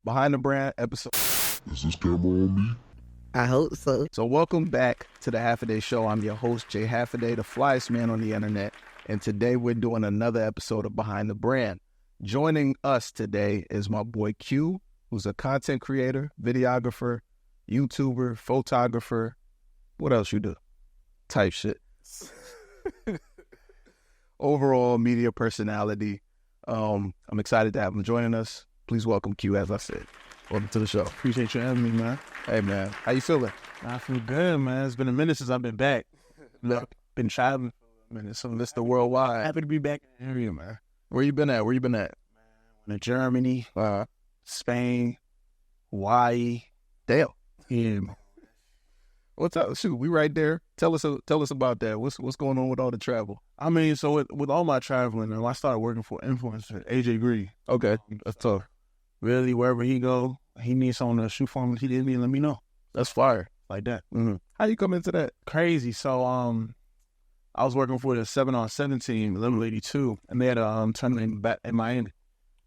Behind the Brand episode. Is this camera on me? I hope so. So welcome back to the Half a Day Show. I'm your host, Jay Half-A-Day, the flyest man on the internet. And today we're doing another episode of Behind the Brand. Joining us today is my boy Q, who's a content creator, videographer, YouTuber, photographer. What else you do? Type shit. Overall media personality. I'm excited to have him joining us. Please welcome Q, as I said. Welcome to the show. Appreciate you having me, man. Hey, man. How you feeling? I feel good, man. It's been a minute since I've been back. Look, been traveling for a minute, so Mr. Worldwide. happy to be back in the area, man. Where you been at? Went to Germany, Spain, Hawaii. Damn. Yeah. What's up? Shoot, we right there. Tell us about that. What's going on with all the travel? I mean, so with all my traveling, I started working for influencer AJ Gree. Okay, that's tough. Really, wherever he go, he needs someone to shoot for him. He didn't even let me know. That's fire. Like that. Mm-hmm. How you come into that? Crazy. So, I was working for the 7-on-7 team, Level 82, and they had a tournament back in Miami.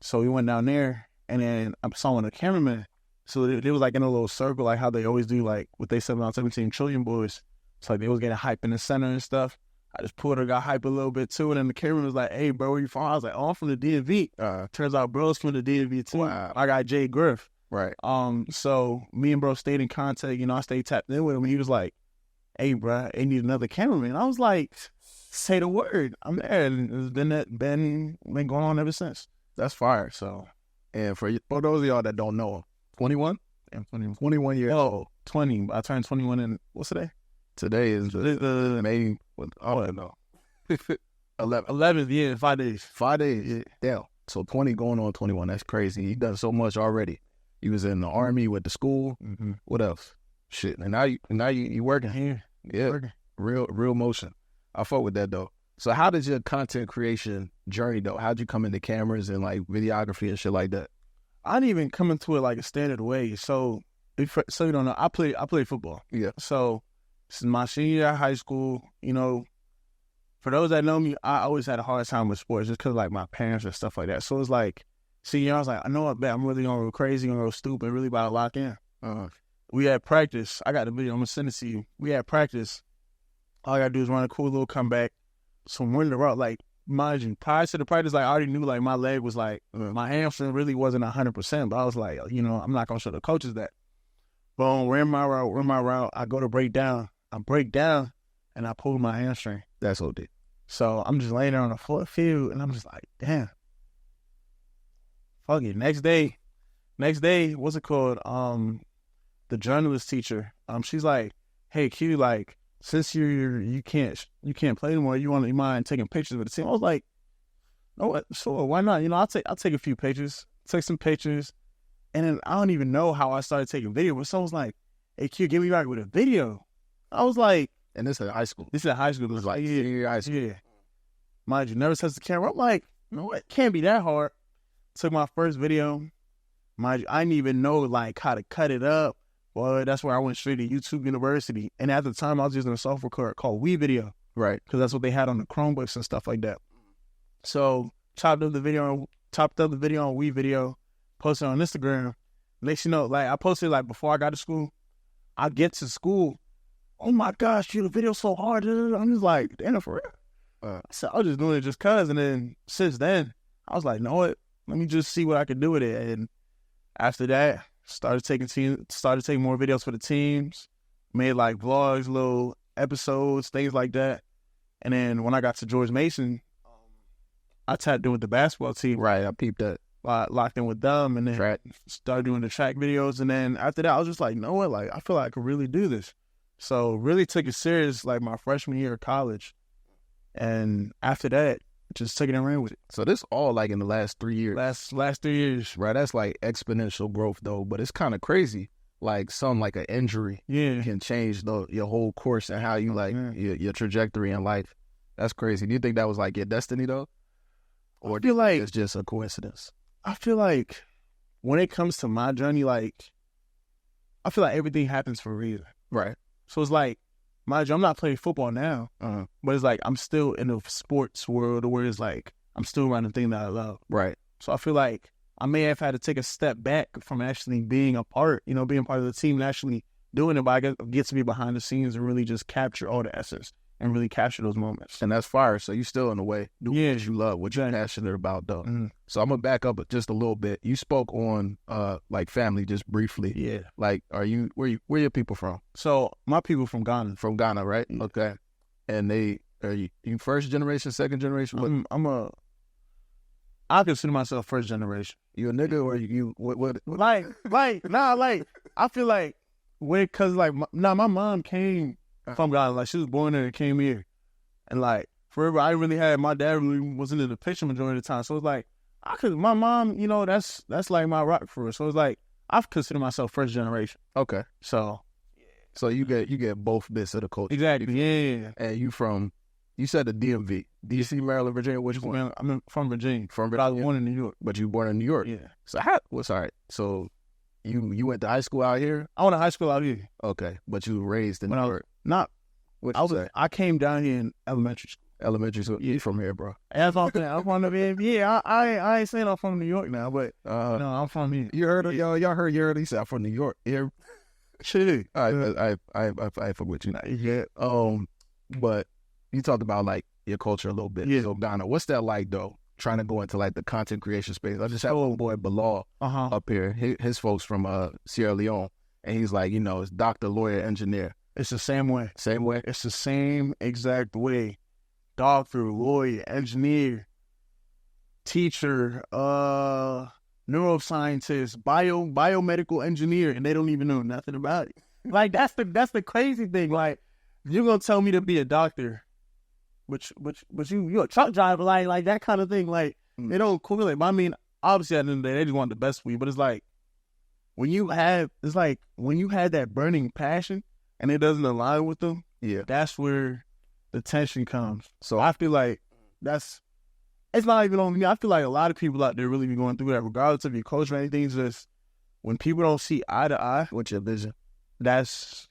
So we went down there, and then I saw one of the cameramen. So they was like in a little circle, like how they always do, like with they 7-on-7 team Trillion Boys. So like they was getting hype in the center and stuff. I just pulled her, got hype a little bit too, and then the cameraman was like, "Hey, bro, where you from?" I was like, "Oh, I'm from the DMV." Turns out bro's from the DMV too. Wow. I got Jay Griff. Right. So me and bro stayed in contact. You know, I stayed tapped in with him. And he was like, "Hey, bro, I need another cameraman." I was like, "Say the word, I'm there." And it's been going on ever since. That's fire. So, and for those of y'all that don't know him, 21? I'm 21. 21 years old. 20. I turned 21 in, what's today? Today is May, I don't know. 11th, yeah, 5 days. 5 days. Yeah. Damn. So 20 going on 21. That's crazy. He done so much already. He was in the army with the school. Mm-hmm. What else? Shit. And now you working Here. Yeah. Working. Real motion. I fuck with that though. So how did your content creation journey though? How'd you come into cameras and like videography and shit like that? I didn't even come into it like a standard way. So you don't know, I play football. Yeah. So this is my senior year of high school. You know, for those that know me, I always had a hard time with sports just because like my parents and stuff like that. So it's like, senior year, I was like, I know I bet I'm really gonna go crazy, gonna go stupid, really about to lock in. We had practice. I got the video. I'm gonna send it to you. We had practice. All I gotta do is run a cool little comeback. So I'm running the route. Like, mind you, prior to the practice, like I already knew like my leg was like, my hamstring really wasn't 100%, but I was like, you know, I'm not gonna show the coaches that. Boom, ran my route. I go to break down. I break down and I pulled my hamstring. That's what it did. So I'm just laying there on the field and I'm just like, damn. Fuck it. Next day, what's it called? The journalist teacher, she's like, "Hey Q, like, since you can't play anymore, you mind taking pictures with the team?" I was like, "No, sure, why not? You know, I'll take a few pictures, take some pictures." And then I don't even know how I started taking video, but someone was like, "Hey Q, get me right with a video." I was like, and this is high school. This is high school. It was like, yeah, high school. Yeah. Mind you, never touched the camera. I'm like, no, it can't be that hard. Took my first video. Mind you, I didn't even know like how to cut it up. Well, that's where I went straight to YouTube University. And at the time, I was using a software called Video. Right. Because that's what they had on the Chromebooks and stuff like that. So chopped up the video on Video, posted it on Instagram. Next you know, like I posted like before I got to school. I get to school. Oh my gosh, the video's so hard. I'm just like, damn, for real. So I was just doing it just cause. And then since then, I was like, no, what? Let me just see what I can do with it. And after that, started taking more videos for the teams, made like vlogs, little episodes, things like that. And then when I got to George Mason, I tapped in with the basketball team. Right, I peeped that. Locked in with them and then started doing the track videos. And then after that, I was just like, you know what? Like, I feel like I could really do this. So really took it serious like my freshman year of college. And after that, just took it and ran with it. So this all like in the last 3 years. Last 3 years. Right, that's like exponential growth though, but it's kind of crazy. Like like an injury can change your whole course and how you your trajectory in life. That's crazy. Do you think that was like your destiny though? Or I feel like it's just a coincidence? I feel like when it comes to my journey, like I feel like everything happens for a reason. Right. So it's like, mind you, I'm not playing football now, but it's like I'm still in the sports world where it's like I'm still running the thing that I love. Right. So I feel like I may have had to take a step back from actually being a part, being part of the team and actually doing it, but I get to be behind the scenes and really just capture all the essence and really capture those moments. And that's fire. So you still, in a way, do what you love, what you're passionate about, though. Mm-hmm. So I'm going to back up just a little bit. You spoke on, like, family just briefly. Yeah. Like, where your people from? So my people from Ghana. From Ghana, right? Yeah. Okay. And are you first generation, second generation? I consider myself first generation. You a nigga or you, what? I feel like, cause like, my mom came from Ghana, like she was born there and came here. And like, forever, I really had, my dad really wasn't in the picture majority of the time. So it's like, my mom, that's like my rock for her. So it's like, I consider myself first generation. Okay. So you get both bits of the culture. Exactly, yeah. And you said the DMV, DC, Maryland, Virginia, which one? I'm from Virginia. From Virginia. But I was born in New York. But you were born in New York? Yeah. So sorry. So you went to high school out here? I went to high school out here. Okay. But you were raised in New York? I came down here in elementary school. Elementary school? You from here, bro? That's what I'm saying. I'm from the DMV. Yeah, I ain't saying I'm from New York now, but no, I'm from here. You heard it, y'all heard you said I'm from New York. Yeah. Shit. I fuck with you. Yeah. But you talked about like your culture a little bit. Yeah. So Ghana, what's that like though? Trying to go into like the content creation space. I just had one boy Bilal up here. His folks from Sierra Leone, and he's like, it's doctor, lawyer, engineer. It's the same way. Same way. It's the same exact way. Doctor, lawyer, engineer, teacher, neuroscientist, biomedical engineer, and they don't even know nothing about it. Like that's the crazy thing. Like you're gonna tell me to be a doctor, but you're a truck driver, like that kind of thing. Like they don't correlate. But I mean, obviously at the end of the day, they just want the best for you. But it's like when you have that burning passion and it doesn't align with them, that's where the tension comes. So I feel like it's not even on me. I feel like a lot of people out there really be going through that, regardless of your culture or anything. It's just when people don't see eye to eye with your vision, that's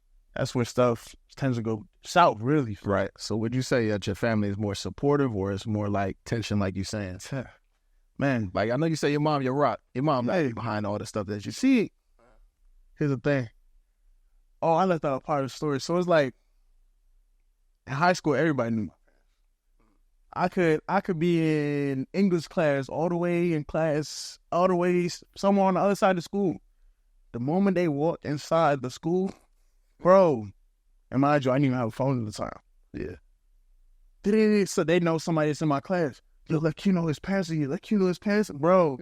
where stuff tends to go south, really. Right. So would you say that your family is more supportive or it's more like tension, like you're saying? Man, like I know you say your mom, your rock. Your mom behind all the stuff that you see. Here's the thing. Oh, I left out a part of the story. So it's like in high school, everybody knew. I could be in English class all the way somewhere on the other side of the school. The moment they walked inside the school, bro, and mind you, I didn't even have a phone at the time. Yeah. So they know somebody that's in my class. Yo, let Q know his parents are here. Let Q know his parents. Bro,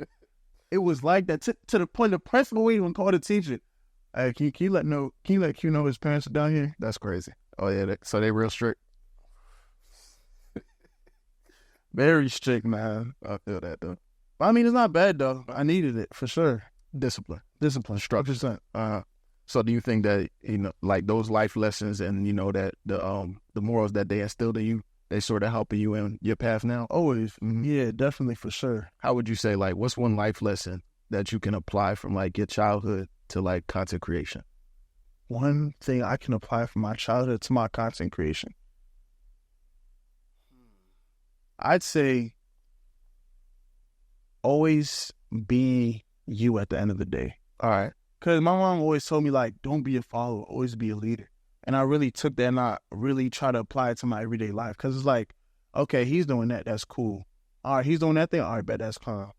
it was like that to the point the principal would even call the teacher. Hey, can you let Q know his parents are down here? That's crazy. Oh yeah, so they real strict. Very strict, man. I feel that though. I mean, it's not bad though. I needed it for sure. Discipline, structure. So do you think that like those life lessons and that the morals that they instilled in you, they sort of helping you in your path now? Always. Mm-hmm. Yeah, definitely for sure. How would you say, like, what's one life lesson that you can apply from like your childhood to like content creation? One thing I can apply from my childhood to my content creation, I'd say always be you at the end of the day. All right. Because my mom always told me, like, don't be a follower, always be a leader. And I really took that and I really try to apply it to my everyday life. Because it's like, okay, he's doing that. That's cool. All right, he's doing that thing. All right, bet that's calm.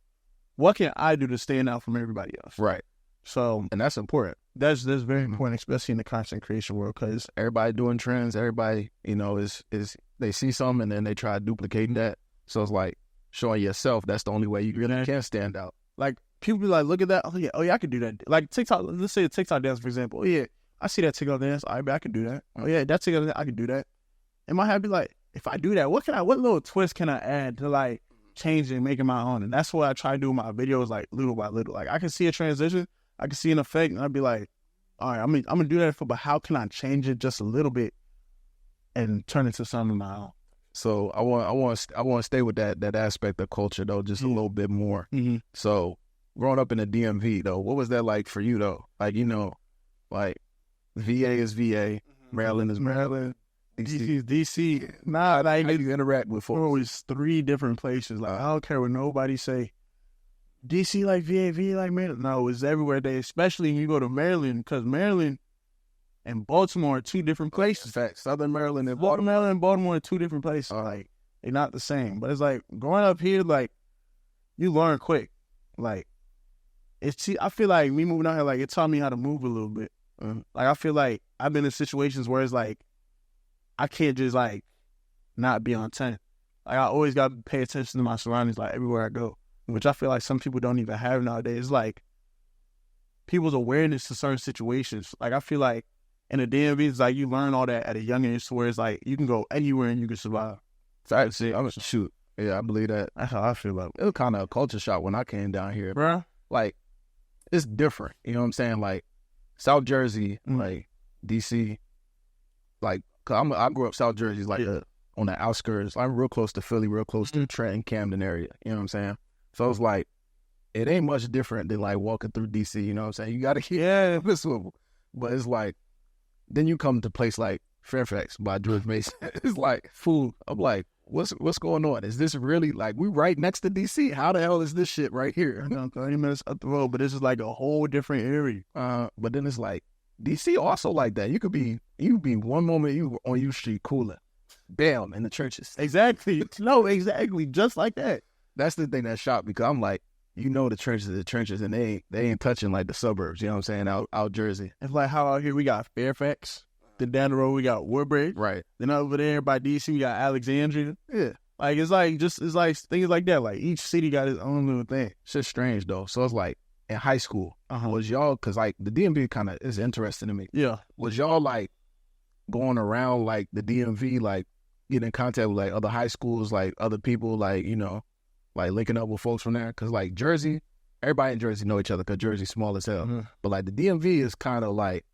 What can I do to stand out from everybody else? Right. So, and that's important. That's very important, especially in the content creation world, because everybody doing trends. Everybody, is they see something and then they try duplicating that. So it's like showing yourself. That's the only way you really can stand out. Like people be like, look at that. Oh yeah, I could do that. Like TikTok. Let's say a TikTok dance, for example. Oh yeah, I see that TikTok dance. I could do that. Oh yeah, that TikTok dance, I could do that. And my head be like, if I do that, what little twist can I add to like change it and make it my own? And that's what I try to do with my videos, like little by little. Like I can see a transition, I can see an effect, and I'd be like, all right, I'm gonna do that but how can I change it just a little bit and turn it to something of my own? So I want to stay with that aspect of culture though, just a little bit more. Mm-hmm. So growing up in the DMV though, what was that like for you though? Like like VA is VA, Maryland is Maryland, DC is DC. Nah, how you interact with folks? Always 3 different places. Like I don't care what nobody say. DC like VA, VA like Maryland. No, it's everywhere. Especially when you go to Maryland, because Maryland and Baltimore are two different places. Fact. Southern Maryland and Baltimore Baltimore. and Baltimore are two different places. Like, they're not the same. But it's like, growing up here, like, you learn quick. Like, I feel like me moving out here, like, it taught me how to move a little bit. Like, I feel like I've been in situations where it's like, I can't just, like, not be on 10. Like, I always got to pay attention to my surroundings, like, everywhere I go, which I feel like some people don't even have nowadays. It's like, people's awareness to certain situations. Like, I feel like in the DMV, it's like, you learn all that at a young age to where it's like, you can go anywhere and you can survive. Facts. Shoot. Yeah, I believe that. That's how I feel about it. It was kind of a culture shock when I came down here. Bruh. Like, it's different. You know what I'm saying? Like, South Jersey, like, DC, like, cause I grew up South Jersey, like, on the outskirts. I'm real close to Philly, real close to Trenton, Camden area. You know what I'm saying? So it's like, it ain't much different than, like, walking through DC. You know what I'm saying? You got to this swivel. But it's like, then you come to a place like Fairfax by George Mason. It's like, fool. I'm like, what's going on? Is this really, like, we right next to DC? How the hell is this shit right here? 30 minutes up the road, but this is like a whole different area. But then it's like, DC also like that. You could be one moment you on U Street cooling, bam, in the churches. Exactly. No, exactly. Just like that. That's the thing that shocked me, because I'm like, you know, the trenches, and they ain't touching like the suburbs. You know what I'm saying? Out Jersey. It's like how out here we got Fairfax. Then down the road we got Woodbridge. Right. Then over there by DC we got Alexandria. Yeah. Like, it's like things like that. Like, each city got its own little thing. Shit's strange though. So it's like, in high school, was y'all, because like the DMV kind of is interesting to me. Yeah. Was y'all like going around like the DMV, like getting in contact with like other high schools, like other people, like, you know, like linking up with folks from there? Because like Jersey, everybody in Jersey know each other because Jersey's small as hell. But like the DMV is kind of like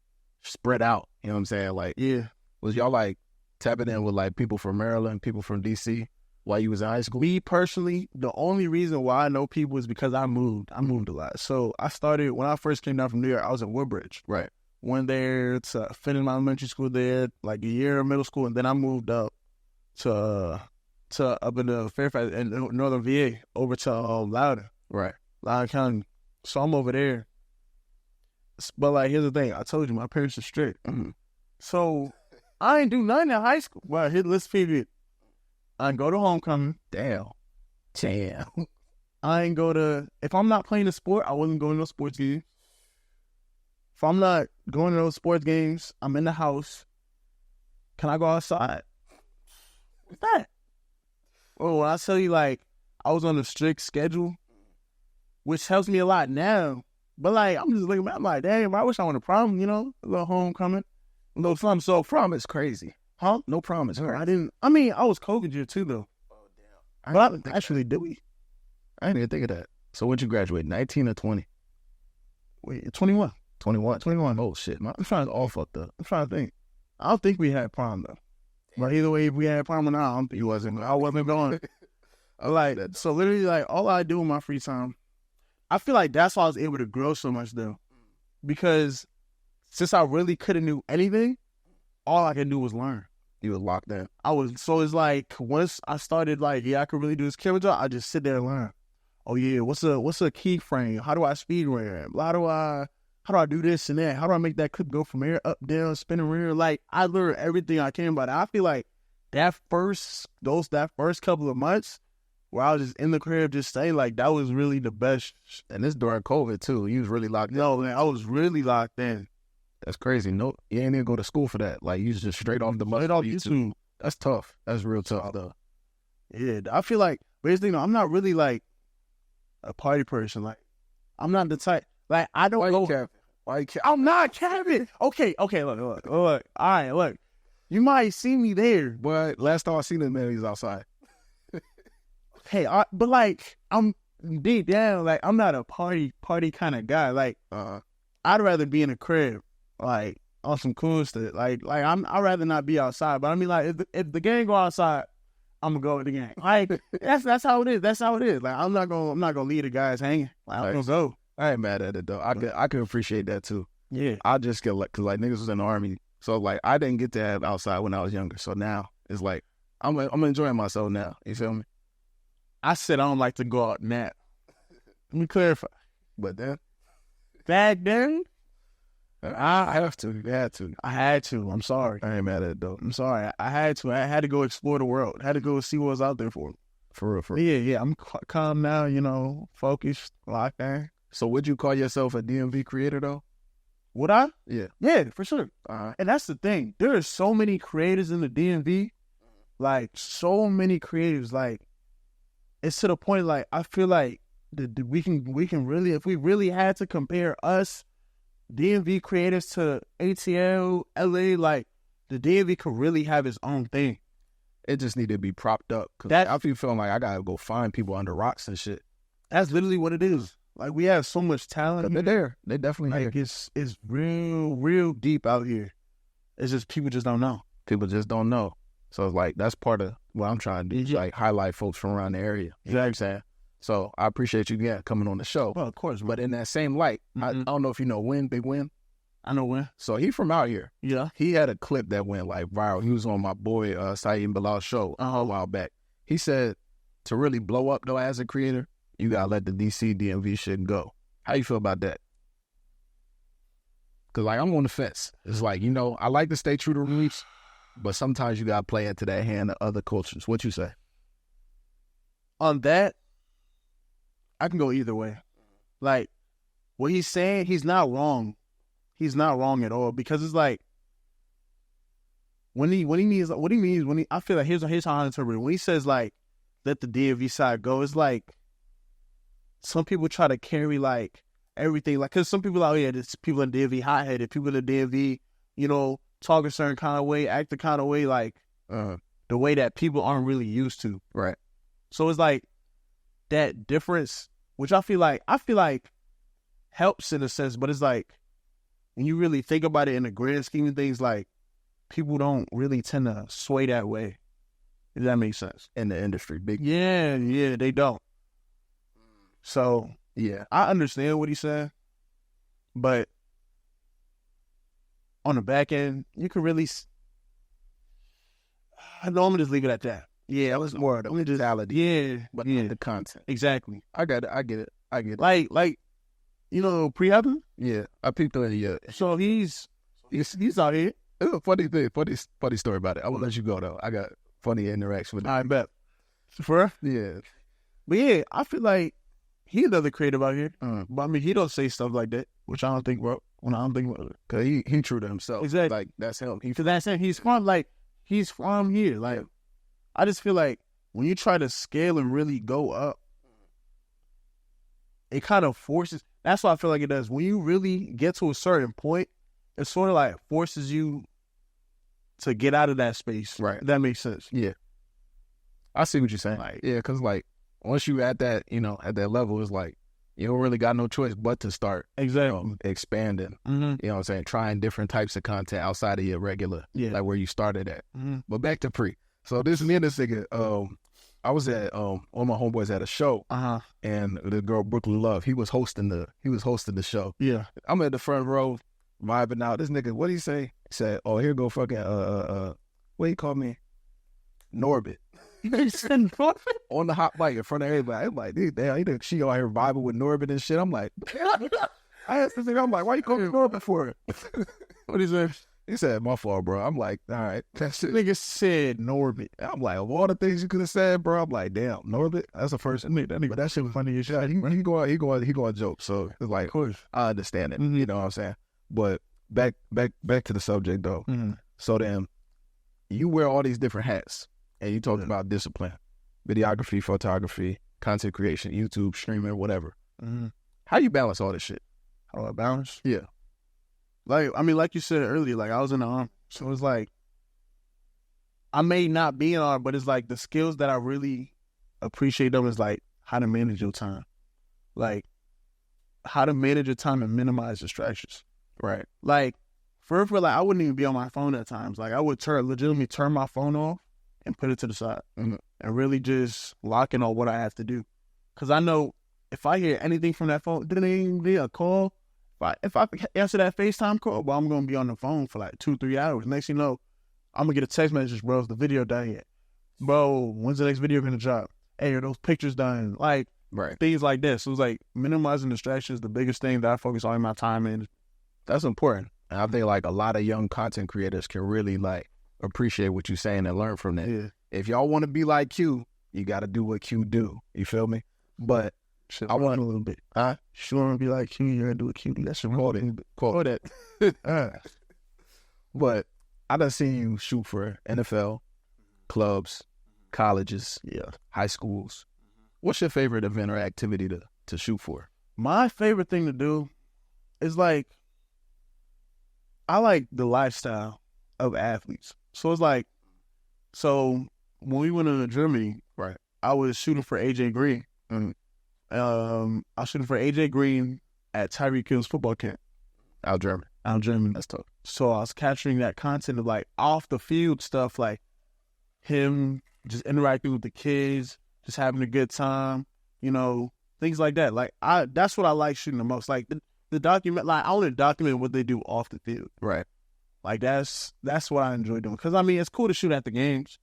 spread out. You know what I'm saying? Like, yeah. Was y'all like tapping in with like people from Maryland, people from DC while you was in high school? Me personally, the only reason why I know people is because I moved. I moved a lot. So I started, when I first came down from New York, I was in Woodbridge. Right. Went there to finish my elementary school there, like a year of middle school, and then I moved up to up in the Fairfax and Northern VA over to Loudoun. Right. Loudoun County. So I'm over there. But like, here's the thing. I told you my parents are strict. So I ain't do nothing in high school. Well, let's figure. I ain't go to homecoming. Damn. I ain't go to, if I'm not playing a sport, I wasn't going to no sports games. If I'm not going to those sports games, I'm in the house. Can I go outside? What's that? Well, when I tell you, like, I was on a strict schedule, which helps me a lot now. But, like, I'm just looking back, I'm like, damn, I wish I went to prom, you know, a little homecoming, a little something. So, prom is crazy. Huh? No prom is crazy. I was COVID year too, though. Oh, damn. But actually, did we? I didn't even think of that. So, when'd you graduate, 19 or 20? Wait, 21. 21. Oh, shit. I'm trying to all fucked up. I'm trying to think. I don't think we had prom, though. But either way, if we had prom or not, I don't think I wasn't going. Like, so literally, like, all I do in my free time, I feel like that's why I was able to grow so much, though. Because since I really couldn't do anything, all I could do was learn. You was locked in. So it's like, once I started, like, I could really do this camera job, I just sit there and learn. Oh, yeah, what's a keyframe? How do I speed ramp? How do I do this and that? How do I make that clip go from here, up, down, spinning rear? Like, I learned everything I can about it. I feel like that first couple of months where I was just in the crib just staying, like, that was really the best. And this during COVID, too. You was really locked in. No, man, I was really locked in. That's crazy. No, you ain't even go to school for that. Like, you was just straight off the muscle. YouTube. That's tough. That's real tough, though. Yeah, I feel like, basically, I'm not really, like, a party person. Like, I'm not the type. Like, I don't go. Why you capping? I'm not capping. Okay, look. All right, look. You might see me there. But last time I seen this man, he was outside. Hey, but like, I'm deep down, like, I'm not a party kind of guy. Like, I'd rather be in a crib, like, on some cool stuff. Like I'd rather not be outside. But I mean, like, if the gang go outside, I'm gonna go with the gang. Like, that's how it is. That's how it is. Like, I'm not gonna leave the guys hanging. Like, I'm gonna go. I ain't mad at it though. I could appreciate that too. Yeah. I just get like, cause like niggas was in the army, so like I didn't get to have outside when I was younger. So now it's like I'm enjoying myself now. You feel me? I said I don't like to go out and nap. Let me clarify. But then, Back then, I have to. You had to. I had to. I'm sorry. I ain't mad at it, though. I'm sorry. I had to. I had to go explore the world. I had to go see what was out there for me. For real, for real. Yeah. I'm calm now, focused, locked in. So would you call yourself a DMV creator, though? Would I? Yeah. Yeah, for sure. Uh-huh. And that's the thing. There are so many creators in the DMV. Like, so many creators. Like, it's to the point, like, I feel like we can really, if we really had to compare us, DMV creators, to ATL, LA, like, the DMV could really have its own thing. It just need to be propped up. Cause I feel feeling like I gotta go find people under rocks and shit. That's literally what it is. Like, we have so much talent. They're there. They definitely like, here. It's real deep out here. It's just people just don't know. People just don't know. So it's like, that's part of what I'm trying to do, Yeah. like highlight folks from around the area. You know what I'm saying? So I appreciate you coming on the show. Well, of course. But in that same light, I don't know if you know Big Win. I know when. So he from out here. Yeah. He had a clip that went like viral. He was on my boy Saeed Bilal's show a while back. He said to really blow up though as a creator, you gotta let the DC DMV shit go. How you feel about that? Cause like I'm on the fence. It's like, I like to stay true to roots, but sometimes you gotta play into that hand of other cultures. What you say? On that, I can go either way. Like, what he's saying, he's not wrong. He's not wrong at all, because it's like I feel like here's how I interpret it. When he says like let the DMV side go, it's like some people try to carry like everything, like, because some people out here, there's people in DMV hot-headed, people in DMV, talk a certain kind of way, act a kind of way, like the way that people aren't really used to. Right. So it's like that difference, which I feel like helps in a sense, but it's like when you really think about it in the grand scheme of things, like people don't really tend to sway that way. If that makes sense. In the industry, Yeah, they don't. So yeah, I understand what he's saying, but on the back end, you can really. I'm gonna just leave it at that. Yeah, it was more of the mentality. Yeah, but not the content. Exactly. I got it. I get it. Like, pre-happen? Yeah, I peeped on it. Yeah. So he's out here. It's a funny thing, funny story about it. I will let you go though. I got funny interaction with it. I bet. For real? Yeah. But yeah, I feel like he's another creative out here. But I mean, he don't say stuff like that, which I don't think, bro. When I don't think about it, cause he true to himself. Exactly. Like that's him. That's him. He's from here. Like, I just feel like when you try to scale and really go up, it kind of forces. That's what I feel like it does. When you really get to a certain point, it sort of like forces you to get out of that space. Right. If that makes sense. Yeah. I see what you're saying. Like, yeah, because like once you at that, at that level, it's like you don't really got no choice but to start expanding. Mm-hmm. You know what I'm saying? Trying different types of content outside of your regular, like where you started at. Mm-hmm. But back to pre. So this me and this nigga, I was at one of my homeboys at a show, and the girl Brooklyn Love, he was hosting the show. Yeah, I'm at the front row, vibing out. This nigga, what did he say? He said, "Oh, here go fucking what he called me, Norbit." On the hot mic in front of everybody. I'm like, dude, damn, she out here vibing with Norbit and shit. I'm like, I asked this nigga, I'm like, why you call me Norbit for it? What he say? He said, my fault, bro. I'm like, all right, that's it. Nigga said Norbit. I'm like, of all the things you could have said, bro, I'm like, damn, Norbit. That's the first thing. But that shit was funny as shit. He go on joke. So it's like, of course, I understand it. Mm-hmm. You know what I'm saying? But back to the subject though. Mm-hmm. So then, you wear all these different hats, and you talked about discipline, videography, photography, content creation, YouTube, streaming, whatever. Mm-hmm. How you balance all this shit? How do I balance? Yeah. Like, I mean, like you said earlier, like I was in the army, so it's like I may not be in army, but it's like the skills that I really appreciate them is like how to manage your time, like how to manage your time and minimize distractions. Right. Like for like I wouldn't even be on my phone at times. Like I would legitimately turn my phone off and put it to the side and really just lock in on what I have to do, because I know if I hear anything from that phone, ding, a call. If I answer that FaceTime call, well, I'm going to be on the phone for like 2-3 hours. Next thing you know, I'm going to get a text message, bro, is the video done yet? Bro, when's the next video going to drop? Hey, are those pictures done? Like, Right. Things like this. So it's like minimizing distractions, the biggest thing that I focus all my time in. That's important. And I think like a lot of young content creators can really like appreciate what you're saying and learn from that. Yeah. If y'all want to be like Q, you got to do what Q do. You feel me? But I want a little bit. Sure, want to be like Q. You're gonna do a Q. That's your quote that. But I done seen you shoot for NFL, clubs, colleges, high schools. What's your favorite event or activity to shoot for? My favorite thing to do is like, I like the lifestyle of athletes. So it's like, so when we went to Germany, right, I was shooting for AJ Green. Mm-hmm. I was shooting for AJ Green at Tyreek Hill's football camp. Out German. That's tough. So I was capturing that content of like off the field stuff, like him just interacting with the kids, just having a good time, you know, things like that. Like that's what I like shooting the most. Like the document, like I want to document what they do off the field. Right. Like that's what I enjoy doing. Cause I mean, it's cool to shoot at the games,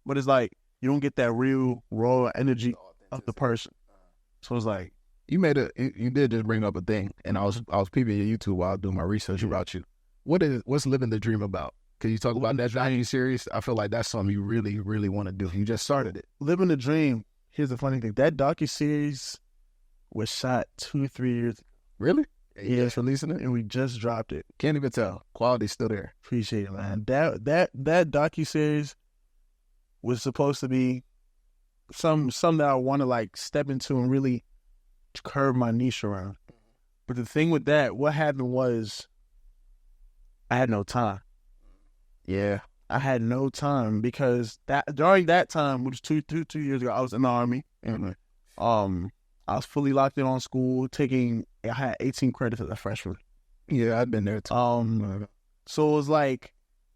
but it's like, you don't get that real raw energy of the person. So it's like, you did just bring up a thing, and I was peeping your YouTube while I was doing my research about you. What's living the dream about? Can you talk about that docu-series? I feel like that's something you really, really want to do. You just started it. Living the dream. Here's the funny thing. That docu-series was shot 2-3 years ago. Really? Yeah, it's releasing it, and we just dropped it. Can't even tell. Quality's still there. Appreciate it, man. That docu-series was supposed to be some that I want to like step into and really curve my niche around. But the thing with that, what happened was I had no time. Yeah. I had no time because during that time, which was two years ago, I was in the Army. Mm-hmm. I was fully locked in on school, I had 18 credits as a freshman. Yeah, I'd been there too. So it was like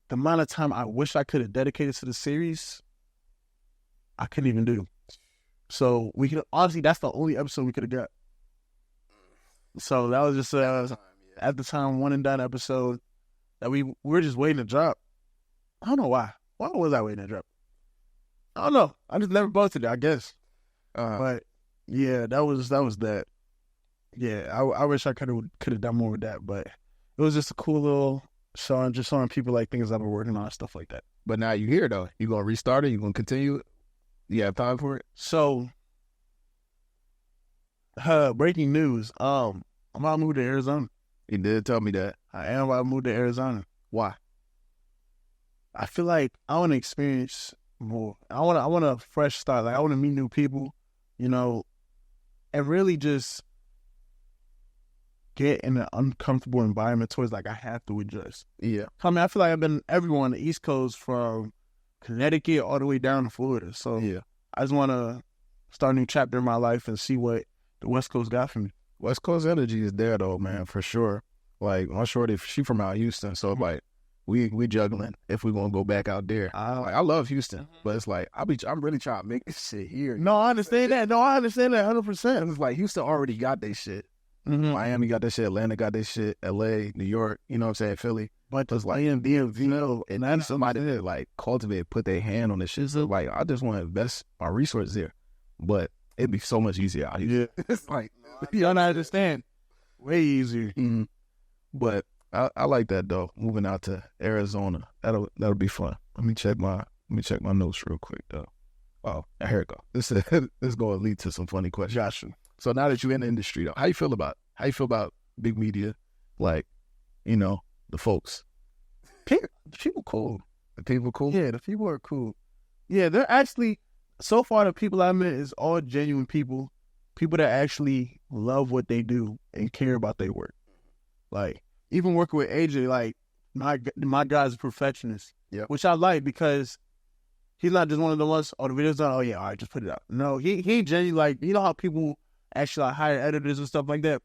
the amount of time I wish I could have dedicated to the series, I couldn't even do. So we could, honestly, that's the only episode we could have got. So that was just at the time, one and done episode that we were just waiting to drop. I don't know why. Why was I waiting to drop? I don't know. I just never posted it, I guess. But yeah, that was that. Yeah, I wish I could have done more with that, but it was just a cool little show and just showing people like things I've been working on and stuff like that. But now you here though. You gonna restart it? You gonna continue it? You have time for it? So, breaking news. I'm about to move to Arizona. You did tell me that. I am about to move to Arizona. Why? I feel like I want to experience more. I want a fresh start. Like I want to meet new people, you know, and really just get in an uncomfortable environment towards like I have to adjust. Yeah. I mean, I feel like I've been everywhere on the East Coast from Connecticut all the way down to Florida. So yeah, I just want to start a new chapter in my life and see what the West Coast got for me. West Coast energy is there though, man, for sure. Like my shorty, she from out Houston, so like we juggling if we gonna go back out there. I love Houston, but it's like I'm really trying to make this shit here. No, I understand that. 100%. It's like Houston already got their shit. Mm-hmm. Miami got that shit. Atlanta got that shit. LA, New York, you know what I'm saying? Philly. But it's like DMV, and then somebody that like cultivate, put their hand on this shit. So like I just want to invest my resources there, but it'd be so much easier out here. Yeah, it's like you don't understand. Way easier. Mm-hmm. But I like that though. Moving out to Arizona, that'll be fun. Let me check my notes real quick though. Oh, here it go. This is going to lead to some funny questions. Gotcha. So now that you're in the industry though, how you feel about big media? Like, you know, the folks. People cool. The people cool? Yeah, the people are cool. Yeah, they're actually, so far the people I met is all genuine people. People that actually love what they do and care about their work. Like, even working with AJ, like, my guy's a perfectionist. Yeah. Which I like because he's not just one of the ones, the video's done, oh yeah, all right, just put it out. No, he genuinely, like, you know how people actually like hire editors and stuff like that?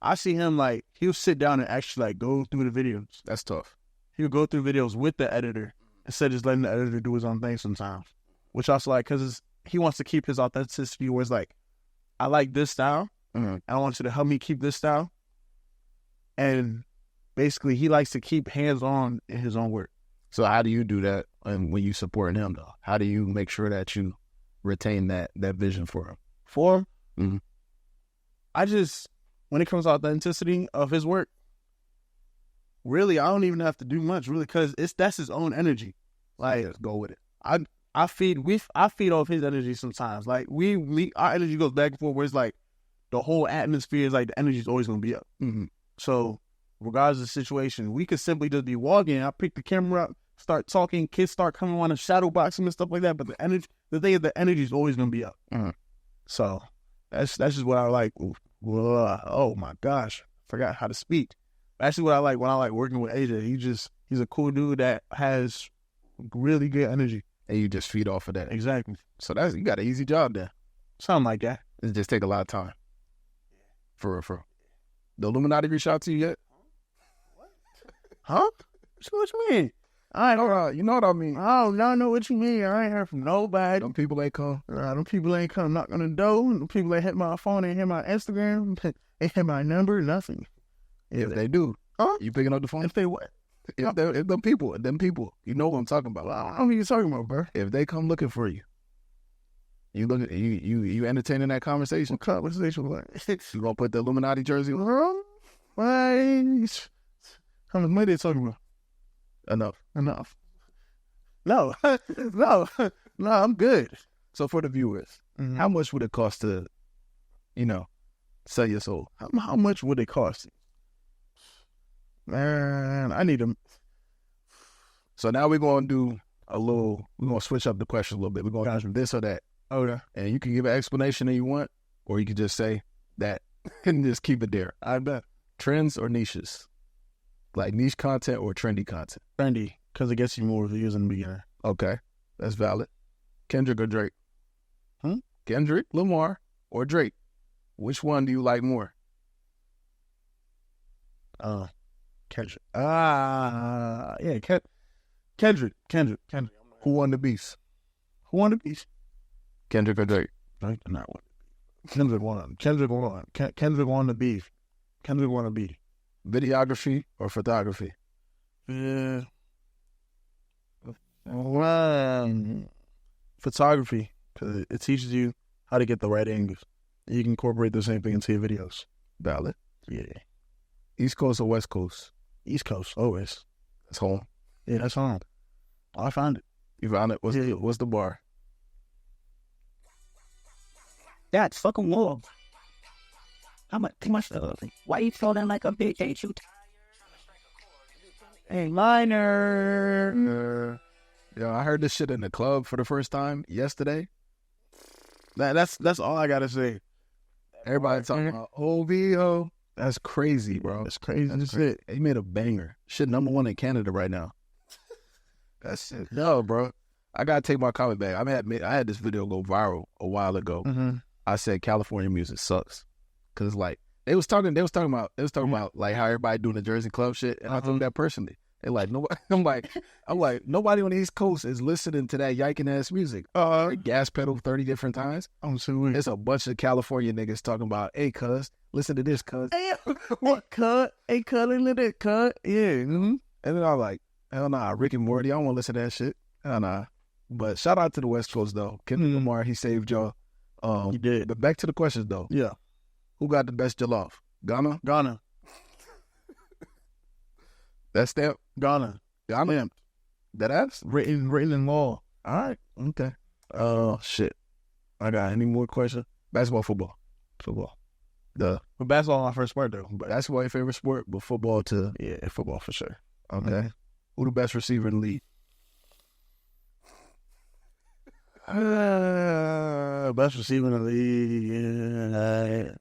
I see him, like, he'll sit down and actually, like, go through the videos. That's tough. He'll go through videos with the editor instead of just letting the editor do his own thing sometimes. Which I also like, because he wants to keep his authenticity where it's like, I like this style, and I want you to help me keep this style. And basically, he likes to keep hands-on in his own work. So how do you do that and when you supporting him, though? How do you make sure that you retain that vision for him? For him, Mhm. When it comes to authenticity of his work, really, I don't even have to do much, really, because that's his own energy. Like, Let's go with it. I feed off his energy sometimes. Like our energy goes back and forth, where it's like the whole atmosphere is like the energy is always gonna be up. Mm-hmm. So regardless of the situation, we could simply just be walking. I pick the camera up, start talking, kids start coming on and shadow boxing and stuff like that. But the energy is always gonna be up. Mm-hmm. So that's just what I like. Oh my gosh, forgot how to speak. That's what I like when I like working with AJ. He's a cool dude that has really good energy. And you just feed off of that. Exactly. So you got an easy job there. Something like that. It just take a lot of time. For real. The Illuminati reach out to you yet? Huh? What you mean? You know what I mean. Oh, no, I know what you mean. I ain't heard from nobody. Them people ain't come. Them people ain't come knock on the door. Them people ain't hit my phone, ain't hit my Instagram, ain't hit my number, nothing. If they do, you picking up the phone? If they what? If them people, you know what I'm talking about. I don't know what you're talking about, bro. If they come looking for you, you entertaining that conversation? What conversation? What? You gonna put the Illuminati jersey on? How much money they talking about? Enough. No, I'm good. So for the viewers, how much would it cost to, sell your soul? How much would it cost? Man, I need them. So now we're going to do we're going to switch up the question a little bit. We're going to do this or that. Okay. And you can give an explanation that you want, or you can just say that and just keep it there. I bet. Trends or niches? Like niche content or trendy content? Trendy, because it gets you more views in the beginning. Okay, that's valid. Kendrick or Drake? Hmm? Kendrick, Lamar, or Drake? Which one do you like more? Kendrick. Yeah, Kendrick. Who won the beef? Who won the beef? Kendrick or Drake? Drake did not win. Kendrick won. Kendrick won the beef. Kendrick won the beef. Videography or photography? Yeah. Photography, because it teaches you how to get the right angles. You can incorporate the same thing into your videos. Valid. Yeah. East Coast or West Coast? East Coast, always. That's home. Yeah, that's home. I found it. You found it? What's the bar? That's fucking war. How much stuff? Why you feeling like a bitch? Ain't you tired? Hey, minor. I heard this shit in the club for the first time yesterday. That's all I gotta say. Everybody talking about OVO. That's crazy, bro. That's crazy. That's it. He made a banger. Shit, #1 in Canada right now. That's it. No, bro. I gotta take my comment back. I had this video go viral a while ago. Mm-hmm. I said California music sucks, cause like they was talking about like how everybody doing the Jersey club shit, and I took that personally. They like nobody. I'm like nobody on the East Coast is listening to that yiking ass music. Gas pedal 30 different times. I'm so weird. It's a bunch of California niggas talking about, hey, cuz, listen to this, cuz. Hey, what cut? Hey, cut, look at cut. Yeah. Mm-hmm. And then I'm like, hell nah, Rick and Morty, I don't want to listen to that shit. Hell nah. But shout out to the West Coast though. Kendrick Lamar, he saved y'all. He did. But back to the questions though. Yeah. Who got the best jollof? Ghana? That stamp? Ghana. Stamped. That ass? Written in law. All right. Okay. Shit. I got any more questions? Basketball, football? Football. But basketball my first sport though. But basketball your favorite sport, but football too. Yeah, football for sure. Okay. Mm-hmm. Who the best receiver in the league? Best receiver in the league.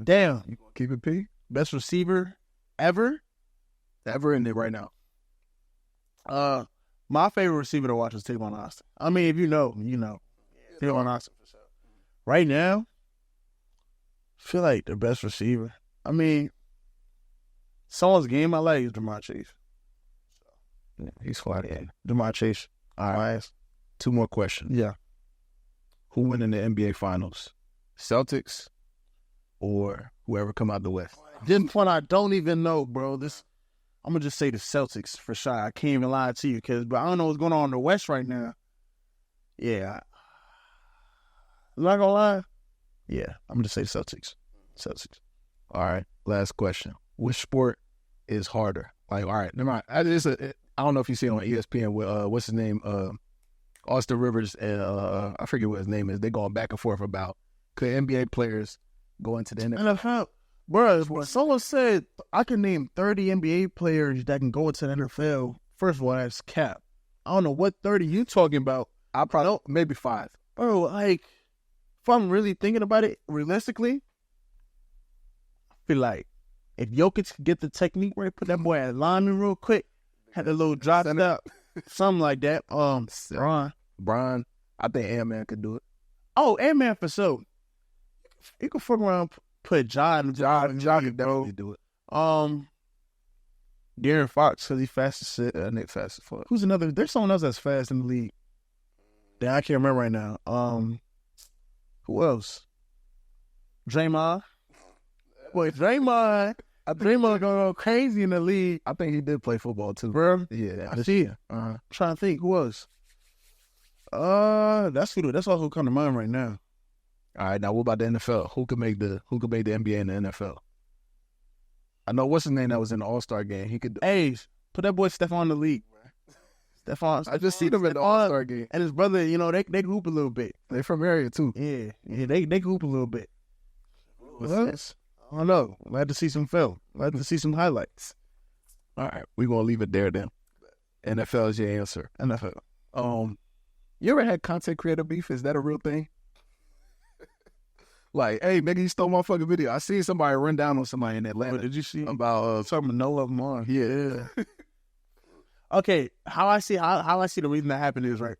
Damn. You gonna keep it P? Best receiver ever in it right now. My favorite receiver to watch is Tavon Austin. I mean, if you know. Tavon Austin for sure. Right now, I feel like the best receiver. I mean, someone's game I like is Jamar Chase. Yeah, he's flat. Yeah, Jamar Chase. All right. 2 more questions. Yeah. Who win in the NBA Finals? Celtics or whoever come out the West? This point I don't even know, bro. I'm gonna just say the Celtics for sure. I can't even lie to you, but I don't know what's going on in the West right now. Yeah, I'm not gonna lie. Yeah, I'm gonna say Celtics. Celtics. All right, last question. Which sport is harder? Like, all right, never mind. I don't know if you see it on ESPN with what's his name, Austin Rivers and I forget what his name is. They going back and forth about could NBA players go into the NFL? NFL, bro. Someone said I can name 30 NBA players that can go into the NFL. First of all, that's cap. I don't know what 30 you talking about. I probably maybe 5. Bro, like, if I'm really thinking about it realistically, I feel like if Jokic could get the technique right, put that boy at lineman real quick, had a little drop step, something like that. Brian, I think Ant-Man could do it. Oh, Ant-Man for sure. You can fuck around, put John John could definitely do it. De'Aaron Fox, because he's fast as shit. Nick fast as fuck. Who's another? There's someone else that's fast in the league. That I can't remember right now. Who else? Draymond. Boy, Draymond gonna go crazy in the league. I think he did play football too, Bro. Yeah, I see it. Trying to think who else. That's all who come to mind right now. All right, now what about the NFL? Who could make the NBA and the NFL? I know what's his name that was in the All-Star game. He could. Hey, put that boy Stephon in the league, bro. Stephon. I just seen him in the All-Star game. And his brother, they hoop a little bit. They from area too. Yeah, they hoop a little bit. What's I don't know. Glad to see some film. Glad to see some highlights. All right, we're gonna leave it there then. NFL is your answer. NFL. You ever had content creator beef? Is that a real thing? Like, hey, nigga, you stole my fucking video. I seen somebody run down on somebody in Atlanta. What did you see? About Talking no love more. Yeah. Okay, how I see the reason that happened is right.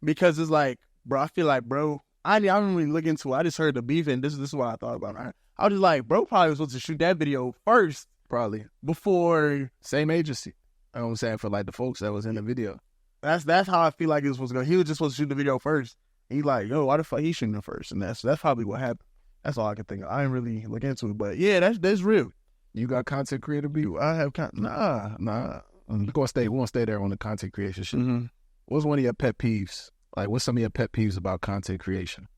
Because it's like, bro, I feel like, bro, I didn't really look into it. I just heard the beef and this is what I thought about it. I was just like, bro probably was supposed to shoot that video first. Probably. Before. Same agency. You know what I'm saying? For like the folks that was in the video. That's how I feel like it was supposed to go. He was just supposed to shoot the video first. He like, yo, why the fuck he shooting it first? And that's probably what happened. That's all I can think of. I didn't really look into it, but yeah, that's real. You got content creator beef? I have nah. We're gonna stay there on the content creation shit. Mm-hmm. What's one of your pet peeves? Like, what's some of your pet peeves about content creation?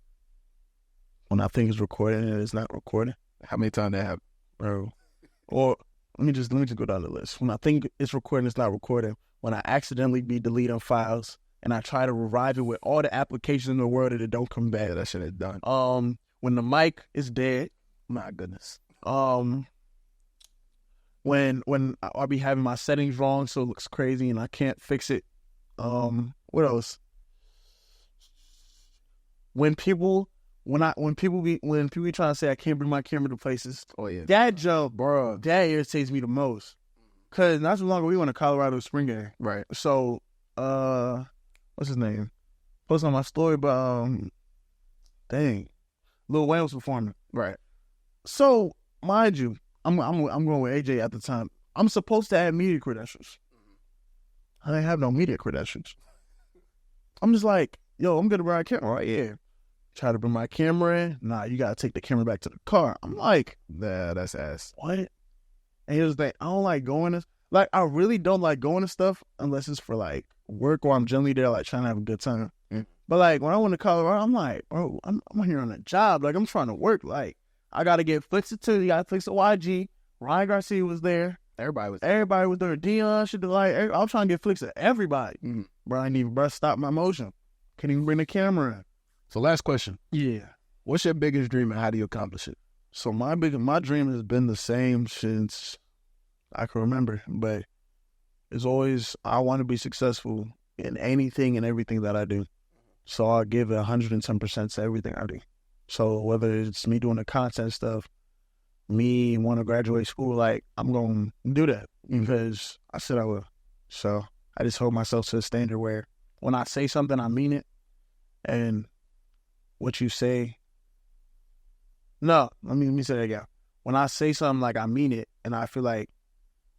When I think it's recording and it's not recording. How many times that happened? Bro. Or let me just go down the list. When I think it's recording, it's not recording. When I accidentally be deleting files and I try to revive it with all the applications in the world and it don't come back. Yeah, that shit is done. When the mic is dead. My goodness. When I'll be having my settings wrong so it looks crazy and I can't fix it. What else? When people be trying to say I can't bring my camera to places. Oh yeah. That jump, bro, that irritates me the most. Cause not too long ago we went to Colorado spring game. Right. So what's his name? Posted on my story, but Lil Wayne was performing. Right. So mind you, I'm going with AJ at the time. I'm supposed to have media credentials. I didn't have no media credentials. I'm just like, yo, I'm gonna bring my camera. Right, yeah. Try to bring my camera in. Nah, you gotta take the camera back to the car. I'm like, nah, that's ass. what? And here's the thing, I don't like going to, like, I really don't like going to stuff unless it's for like work or I'm generally there like trying to have a good time. Mm. But like when I went to Colorado, I'm like, bro, I'm here on a job. Like I'm trying to work. Like I gotta get Flixed too. You gotta fix the YG. Ryan Garcia was there. Everybody was there. Dion should like. I'm trying to get flicks at everybody. Mm. Bro, I need to stop my motion. Can't even bring the camera in. So last question. Yeah. What's your biggest dream and how do you accomplish it? So my dream has been the same since I can remember, but it's always I want to be successful in anything and everything that I do. So I give 110% to everything I do. So whether it's me doing the content stuff, me want to graduate school, like I'm going to do that because I said I will. So I just hold myself to a standard where when I say something, I mean it. And what you say, no, let me say that again. When I say something, like I mean it, and I feel like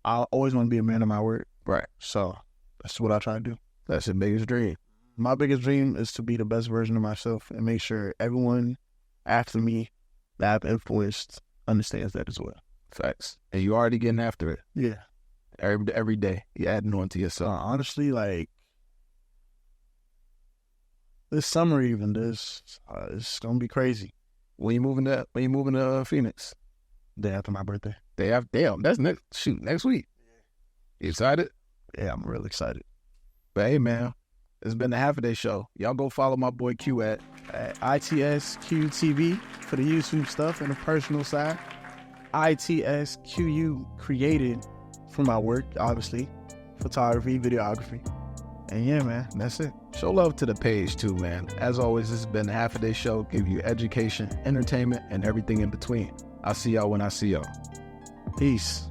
I always want to be a man of my word. Right. So that's what I try to do. That's your biggest dream. My biggest dream is to be the best version of myself and make sure everyone after me that I've influenced understands that as well. Facts. And you already getting after it. Yeah. Every day, you're adding on to yourself. Honestly, like, this summer even. It's gonna be crazy. When you moving to Phoenix? Day after my birthday. Damn, that's next week. You excited? Yeah, I'm real excited. But hey, man, it's been the Half a Day Show. Y'all go follow my boy Q at ITS QTV for the YouTube stuff and the personal side. ITS QU created for my work, obviously, photography, videography. And yeah, man, that's it. show love to the page too, man. As always, this has been the Half a Day Show. Give you education, entertainment, and everything in between. I'll see y'all when I see y'all. Peace.